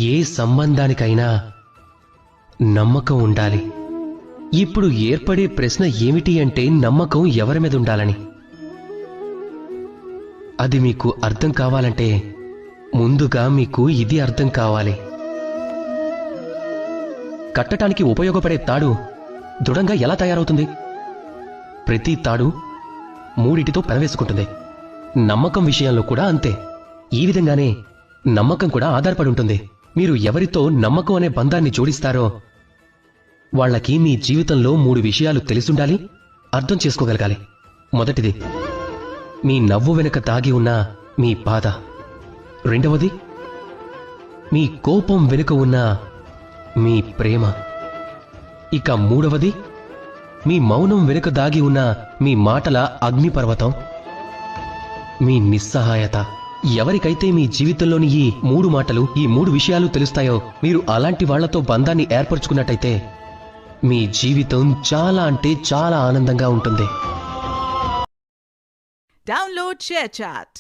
ఏ సంబంధానికైనా నమ్మకం ఉండాలి. ఇప్పుడు ఏర్పడే ప్రశ్న ఏమిటి అంటే నమ్మకం ఎవరి మీద ఉండాలని. అది మీకు అర్థం కావాలంటే ముందుగా మీకు ఇది అర్థం కావాలి. కట్టడానికి ఉపయోగపడే తాడు దృఢంగా ఎలా తయారవుతుంది? ప్రతి తాడు మూడిటితో పెనవేసుకుంటుంది. నమ్మకం విషయంలో కూడా అంతే. ఈ విధంగానే నమ్మకం కూడా ఆధారపడి ఉంటుంది. మీరు ఎవరితో నమ్మకం అనే బంధాన్ని జోడిస్తారో వాళ్ళకి మీ జీవితంలో 3 విషయాలు తెలిసుండాలి, అర్థం చేసుకోగలగాలి. మొదటిది, మీ నవ్వు వెనుక దాగి ఉన్న మీ బాధ. రెండవది, మీ కోపం వెనుక ఉన్న మీ ప్రేమ. ఇక మూడవది, మీ మౌనం వెనుక దాగి ఉన్న మీ మాటల అగ్నిపర్వతం, మీ నిస్సహాయత. ఎవరికైతే మీ జీవితంలోని ఈ 3 మాటలు, ఈ 3 విషయాలు తెలుస్తాయో మీరు అలాంటి వాళ్లతో బంధాన్ని ఏర్పరచుకున్నట్టయితే మీ జీవితం చాలా అంటే చాలా ఆనందంగా ఉంటుంది. Download ShareChat.